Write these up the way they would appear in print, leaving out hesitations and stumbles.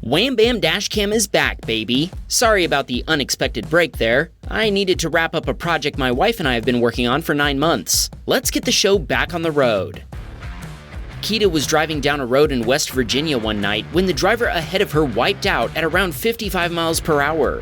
Wham Bam Dashcam is back, baby. Sorry about the unexpected break there. I needed to wrap up a project my wife and I have been working on for 9 months. Let's get the show back on the road. Keita was driving down a road in West Virginia one night when the driver ahead of her wiped out at around 55 miles per hour.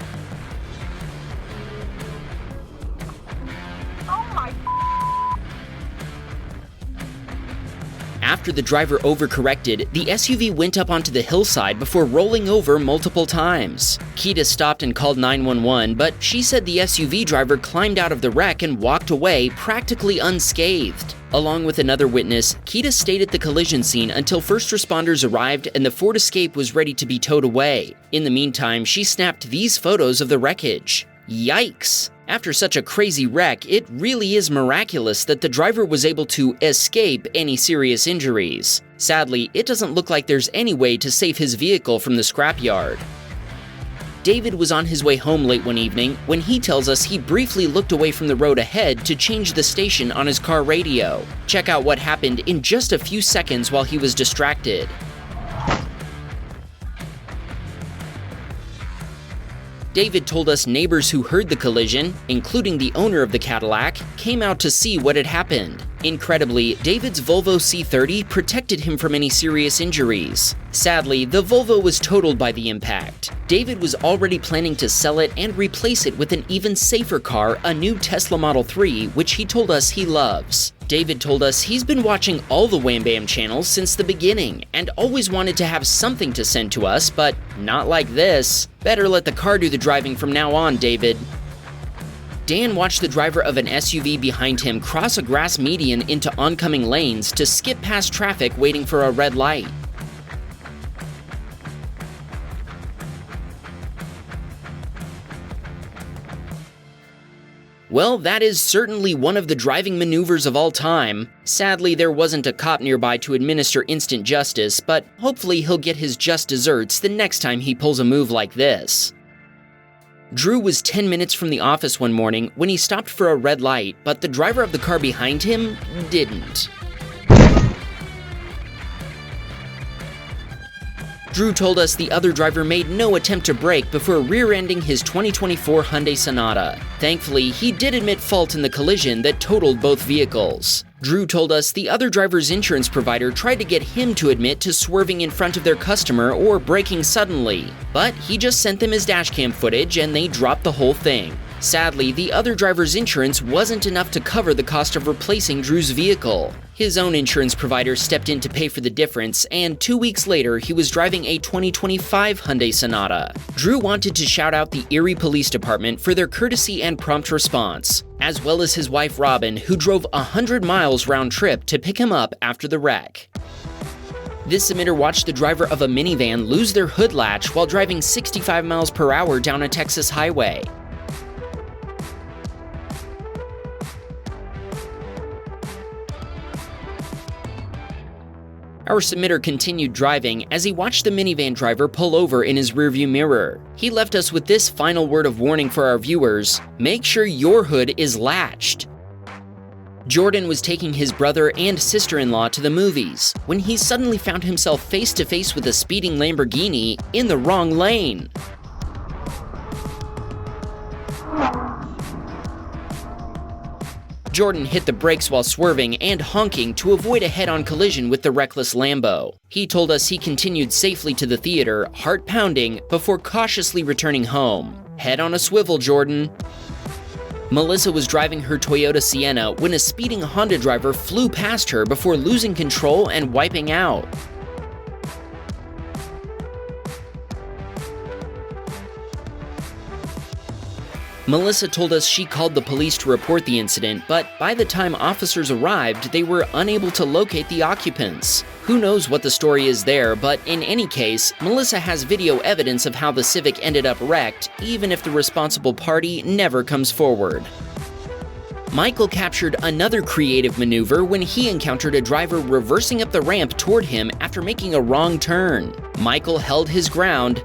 After the driver overcorrected, the SUV went up onto the hillside before rolling over multiple times. Keita stopped and called 911, but she said the SUV driver climbed out of the wreck and walked away practically unscathed. Along with another witness, Keita stayed at the collision scene until first responders arrived and the Ford Escape was ready to be towed away. In the meantime, she snapped these photos of the wreckage. Yikes! After such a crazy wreck, it really is miraculous that the driver was able to escape any serious injuries. Sadly, it doesn't look like there's any way to save his vehicle from the scrapyard. David was on his way home late one evening when he tells us he briefly looked away from the road ahead to change the station on his car radio. Check out what happened in just a few seconds while he was distracted. David told us neighbors who heard the collision, including the owner of the Cadillac, came out to see what had happened. Incredibly, David's Volvo C30 protected him from any serious injuries. Sadly, the Volvo was totaled by the impact. David was already planning to sell it and replace it with an even safer car, a new Tesla Model 3, which he told us he loves. David told us he's been watching all the Wham Bam channels since the beginning and always wanted to have something to send to us, but not like this. Better let the car do the driving from now on, David. Dan watched the driver of an SUV behind him cross a grass median into oncoming lanes to skip past traffic waiting for a red light. Well, that is certainly one of the driving maneuvers of all time. Sadly, there wasn't a cop nearby to administer instant justice, but hopefully he'll get his just desserts the next time he pulls a move like this. Drew was 10 minutes from the office one morning when he stopped for a red light, but the driver of the car behind him didn't. Drew told us the other driver made no attempt to brake before rear-ending his 2024 Hyundai Sonata. Thankfully, he did admit fault in the collision that totaled both vehicles. Drew told us the other driver's insurance provider tried to get him to admit to swerving in front of their customer or braking suddenly, but he just sent them his dashcam footage and they dropped the whole thing. Sadly, the other driver's insurance wasn't enough to cover the cost of replacing Drew's vehicle. His own insurance provider stepped in to pay for the difference, and 2 weeks later, he was driving a 2025 Hyundai Sonata. Drew wanted to shout out the Erie Police Department for their courtesy and prompt response, as well as his wife Robin, who drove 100 miles round trip to pick him up after the wreck. This submitter watched the driver of a minivan lose their hood latch while driving 65 miles per hour down a Texas highway. Our submitter continued driving as he watched the minivan driver pull over in his rearview mirror. He left us with this final word of warning for our viewers: make sure your hood is latched. Jordan was taking his brother and sister-in-law to the movies when he suddenly found himself face to face with a speeding Lamborghini in the wrong lane. Jordan hit the brakes while swerving and honking to avoid a head-on collision with the reckless Lambo. He told us he continued safely to the theater, heart pounding, before cautiously returning home. Head on a swivel, Jordan. Melissa was driving her Toyota Sienna when a speeding Honda driver flew past her before losing control and wiping out. Melissa told us she called the police to report the incident, but by the time officers arrived, they were unable to locate the occupants. Who knows what the story is there, but in any case, Melissa has video evidence of how the Civic ended up wrecked, even if the responsible party never comes forward. Michael captured another creative maneuver when he encountered a driver reversing up the ramp toward him after making a wrong turn. Michael held his ground.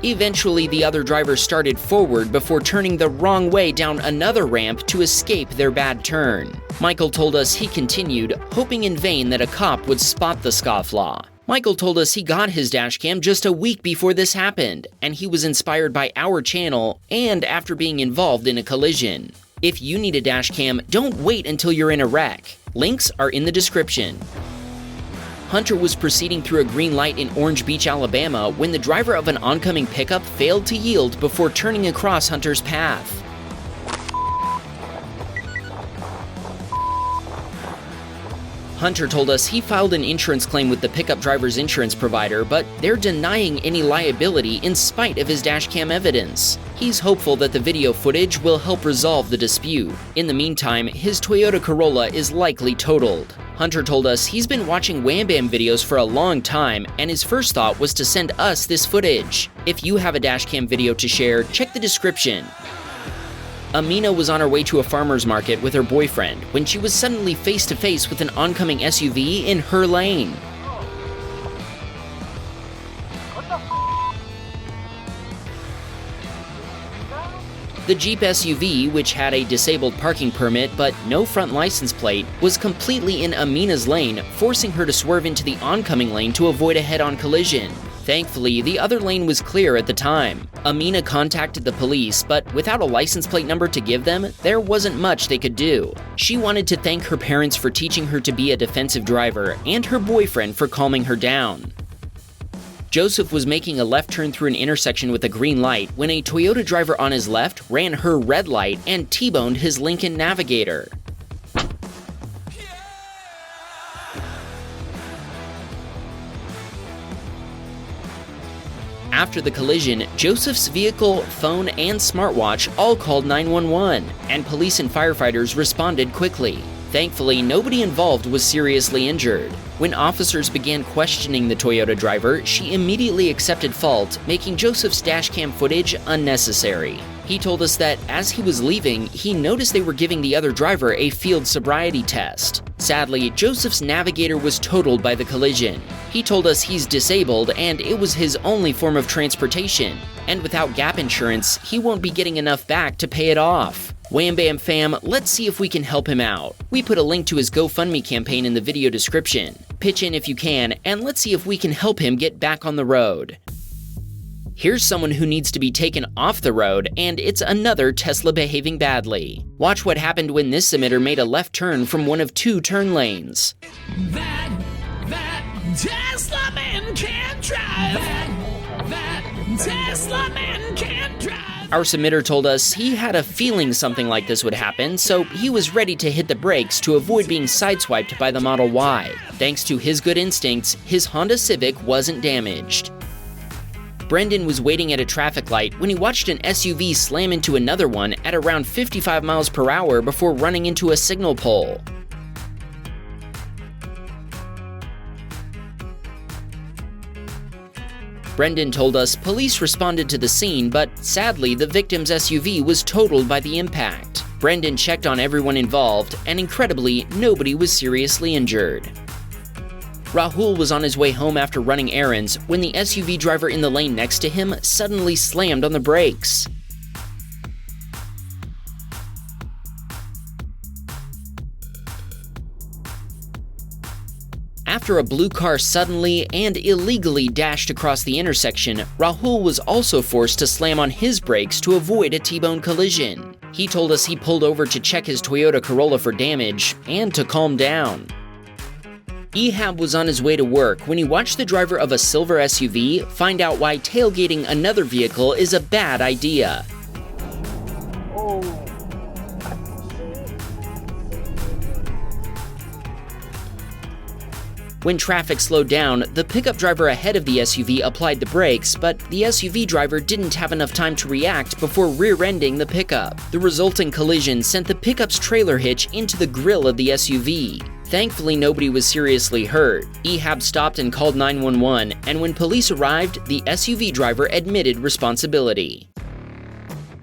Eventually, the other driver started forward before turning the wrong way down another ramp to escape their bad turn. Michael told us he continued, hoping in vain that a cop would spot the scofflaw. Michael told us he got his dashcam just a week before this happened, and he was inspired by our channel and after being involved in a collision. If you need a dashcam, don't wait until you're in a wreck. Links are in the description. Hunter was proceeding through a green light in Orange Beach, Alabama, when the driver of an oncoming pickup failed to yield before turning across Hunter's path. Hunter told us he filed an insurance claim with the pickup driver's insurance provider, but they're denying any liability in spite of his dashcam evidence. He's hopeful that the video footage will help resolve the dispute. In the meantime, his Toyota Corolla is likely totaled. Hunter told us he's been watching Wham Bam videos for a long time, and his first thought was to send us this footage. If you have a dashcam video to share, check the description. Amina was on her way to a farmer's market with her boyfriend when she was suddenly face to face with an oncoming SUV in her lane. The Jeep SUV, which had a disabled parking permit but no front license plate, was completely in Amina's lane, forcing her to swerve into the oncoming lane to avoid a head-on collision. Thankfully, the other lane was clear at the time. Amina contacted the police, but without a license plate number to give them, there wasn't much they could do. She wanted to thank her parents for teaching her to be a defensive driver and her boyfriend for calming her down. Joseph was making a left turn through an intersection with a green light when a Toyota driver on his left ran her red light and T-boned his Lincoln Navigator. After the collision, Joseph's vehicle, phone, and smartwatch all called 911, and police and firefighters responded quickly. Thankfully, nobody involved was seriously injured. When officers began questioning the Toyota driver, she immediately accepted fault, making Joseph's dashcam footage unnecessary. He told us that as he was leaving, he noticed they were giving the other driver a field sobriety test. Sadly, Joseph's Navigator was totaled by the collision. He told us he's disabled and it was his only form of transportation, and without gap insurance, he won't be getting enough back to pay it off. Wham Bam fam, let's see if we can help him out. We put a link to his GoFundMe campaign in the video description. Pitch in if you can, and let's see if we can help him get back on the road. Here's someone who needs to be taken off the road, and it's another Tesla behaving badly. Watch what happened when this submitter made a left turn from one of two turn lanes. That Tesla man can't drive. That Tesla man can't drive. Our submitter told us he had a feeling something like this would happen, so he was ready to hit the brakes to avoid being sideswiped by the Model Y. Thanks to his good instincts, his Honda Civic wasn't damaged. Brendan was waiting at a traffic light when he watched an SUV slam into another one at around 55 miles per hour before running into a signal pole. Brendan told us police responded to the scene, but sadly the victim's SUV was totaled by the impact. Brendan checked on everyone involved, and incredibly, nobody was seriously injured. Rahul was on his way home after running errands when the SUV driver in the lane next to him suddenly slammed on the brakes. After a blue car suddenly and illegally dashed across the intersection, Rahul was also forced to slam on his brakes to avoid a T-bone collision. He told us he pulled over to check his Toyota Corolla for damage and to calm down. Ehab was on his way to work when he watched the driver of a silver SUV find out why tailgating another vehicle is a bad idea. When traffic slowed down, the pickup driver ahead of the SUV applied the brakes, but the SUV driver didn't have enough time to react before rear-ending the pickup. The resulting collision sent the pickup's trailer hitch into the grille of the SUV. Thankfully, nobody was seriously hurt. Ehab stopped and called 911, and when police arrived, the SUV driver admitted responsibility.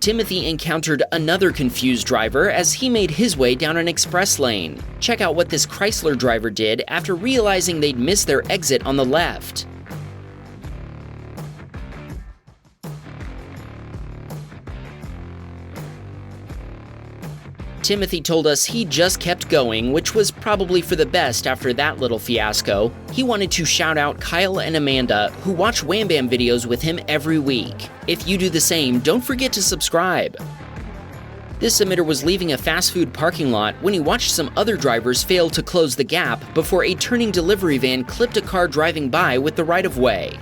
Timothy encountered another confused driver as he made his way down an express lane. Check out what this Chrysler driver did after realizing they'd missed their exit on the left. Timothy told us he just kept going, which was probably for the best after that little fiasco. He wanted to shout out Kyle and Amanda, who watch Wham Bam videos with him every week. If you do the same, don't forget to subscribe. This submitter was leaving a fast food parking lot when he watched some other drivers fail to close the gap before a turning delivery van clipped a car driving by with the right-of-way.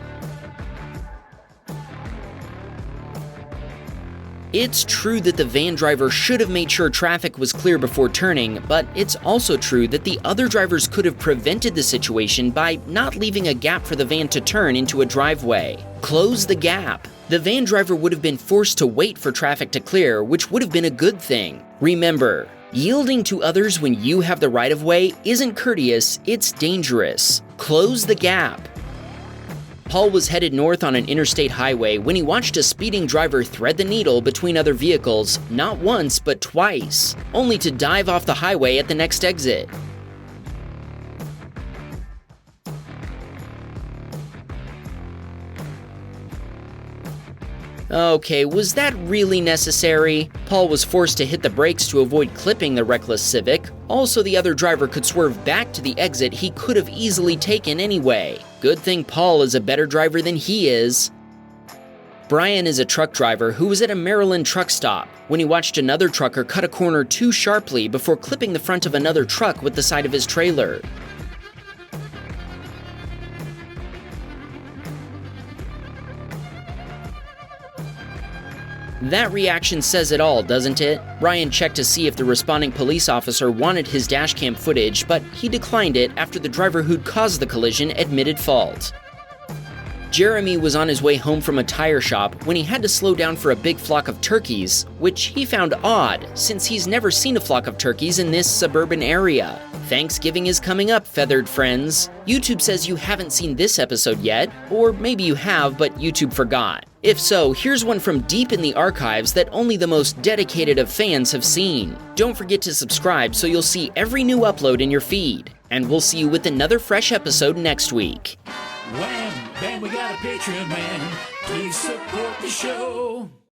It's true that the van driver should have made sure traffic was clear before turning, but it's also true that the other drivers could have prevented the situation by not leaving a gap for the van to turn into a driveway. Close the gap. The van driver would have been forced to wait for traffic to clear, which would have been a good thing. Remember, yielding to others when you have the right-of-way isn't courteous, it's dangerous. Close the gap. Paul was headed north on an interstate highway when he watched a speeding driver thread the needle between other vehicles, not once but twice, only to dive off the highway at the next exit. Okay, was that really necessary? Paul was forced to hit the brakes to avoid clipping the reckless Civic. Also, the other driver could swerve back to the exit he could have easily taken anyway. Good thing Paul is a better driver than he is. Brian is a truck driver who was at a Maryland truck stop when he watched another trucker cut a corner too sharply before clipping the front of another truck with the side of his trailer. That reaction says it all, doesn't it? Brian checked to see if the responding police officer wanted his dashcam footage, but he declined it after the driver who'd caused the collision admitted fault. Jeremy was on his way home from a tire shop when he had to slow down for a big flock of turkeys, which he found odd since he's never seen a flock of turkeys in this suburban area. Thanksgiving is coming up, feathered friends. YouTube says you haven't seen this episode yet, or maybe you have, but YouTube forgot. If so, here's one from deep in the archives that only the most dedicated of fans have seen. Don't forget to subscribe so you'll see every new upload in your feed. And we'll see you with another fresh episode next week. Wham, bam, we got a Patreon man. Please support the show.